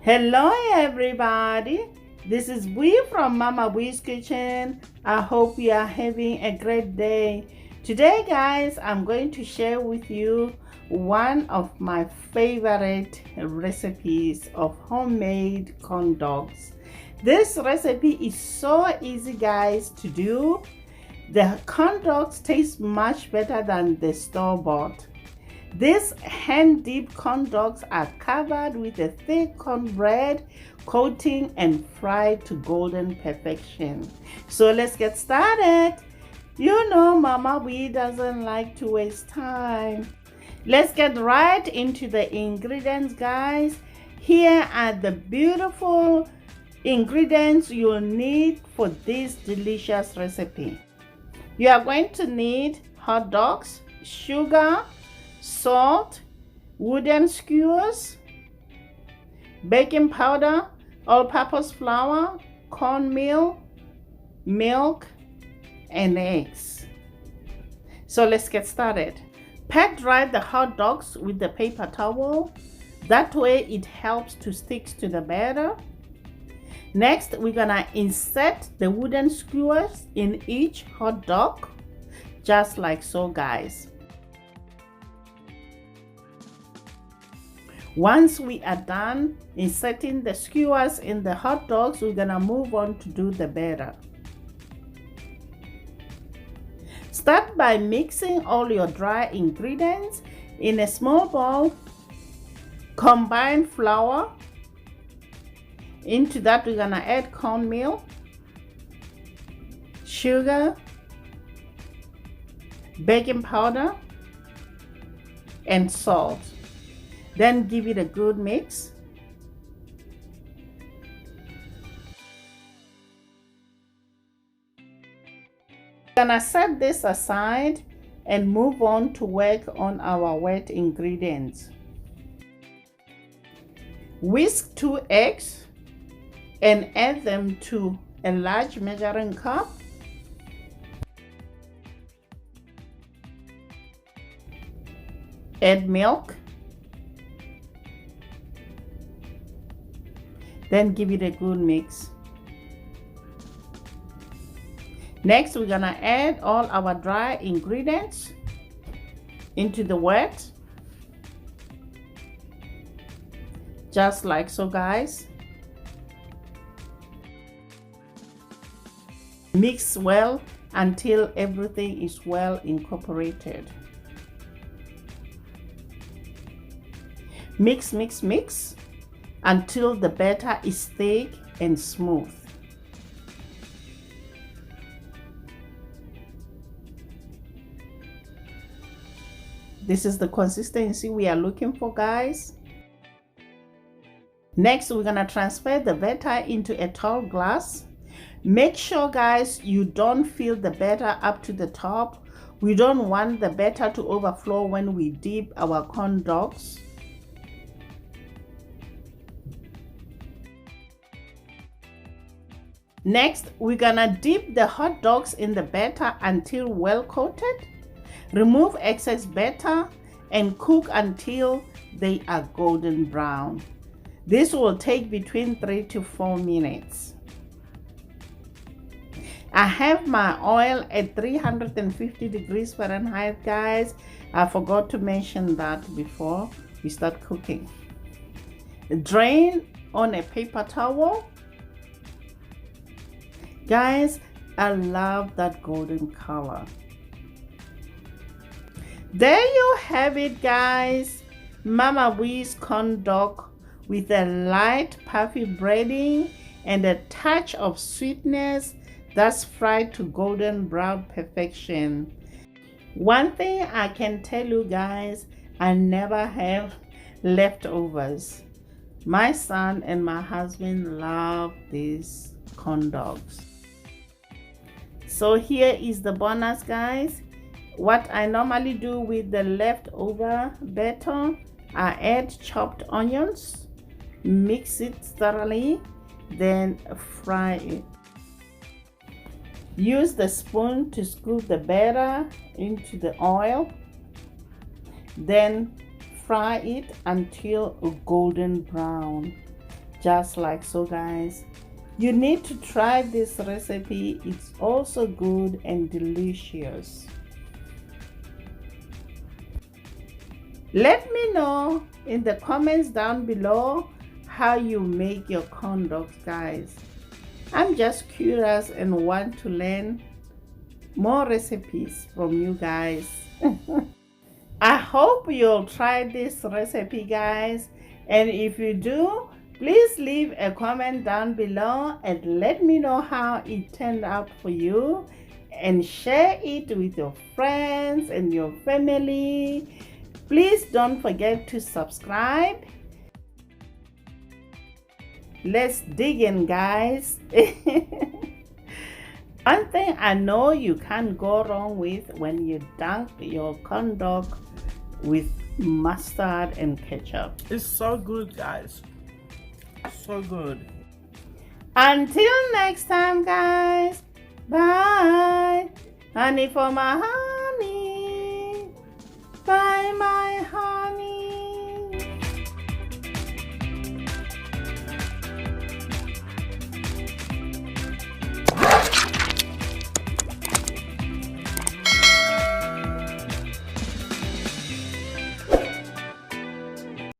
Hello everybody, this is Bui from Mama Bui's Kitchen. I hope you are having a great day. Today guys, I'm going to share with you one of my favorite recipes of homemade corn dogs. This recipe is so easy guys to do. The corn dogs taste much better than the store-bought. These hand-dipped corn dogs are covered with a thick cornbread coating and fried to golden perfection. So let's get started. You know Mama Bui doesn't like to waste time. Let's get right into the ingredients guys. Here are the beautiful ingredients you'll need for this delicious recipe. You are going to need hot dogs, sugar, salt, wooden skewers, baking powder, all-purpose flour, cornmeal, milk, and eggs. So let's get started. Pat dry the hot dogs with the paper towel. That way it helps to stick to the batter. Next, we're gonna insert the wooden skewers in each hot dog, just like so guys. Once we are done inserting the skewers in the hot dogs, we're gonna move on to do the batter. Start by mixing all your dry ingredients in a small bowl. Combine flour. Into that we're gonna add cornmeal, sugar, baking powder, and salt. Then give it a good mix. We're gonna set this aside and move on to work on our wet ingredients. Whisk 2 eggs and add them to a large measuring cup. Add milk. Then give it a good mix. Next, we're gonna add all our dry ingredients into the wet, just like so guys. Mix well until everything is well incorporated. Mix, mix, mix until the batter is thick and smooth. This is the consistency we are looking for guys. Next, we're gonna transfer the batter into a tall glass. Make sure guys you don't fill the batter up to the top. We don't want the batter to overflow when we dip our corn dogs. Next, we're gonna dip the hot dogs in the batter until well coated. Remove excess batter and cook until they are golden brown. This will take between 3 to 4 minutes. I have my oil at 350 degrees Fahrenheit guys. I forgot to mention that before we start cooking. Drain on a paper towel. Guys, I love that golden color. There you have it guys, Mama Bui's corn dog with a light puffy breading and a touch of sweetness that's fried to golden brown perfection. One thing I can tell you guys, I never have leftovers. My son and my husband love these corn dogs. So here is the bonus guys. What I normally do with the leftover batter, I add chopped onions, mix it thoroughly, then fry it. Use the spoon to scoop the batter into the oil, then fry it until golden brown. just like so, guys. You need to try this recipe. It's also good and delicious. Let me know in the comments down below how you make your corn dogs, guys. I'm just curious and want to learn more recipes from you guys. I hope you'll try this recipe, guys, and if you do, please leave a comment down below and let me know how it turned out for you, and share it with your friends and your family. Please don't forget to subscribe. Let's dig in, guys. One thing I know you can't go wrong with when you dunk your corn dog with mustard and ketchup. It's so good, guys. So good. Until next time, guys. Bye. Honey for my honey. Bye, my honey.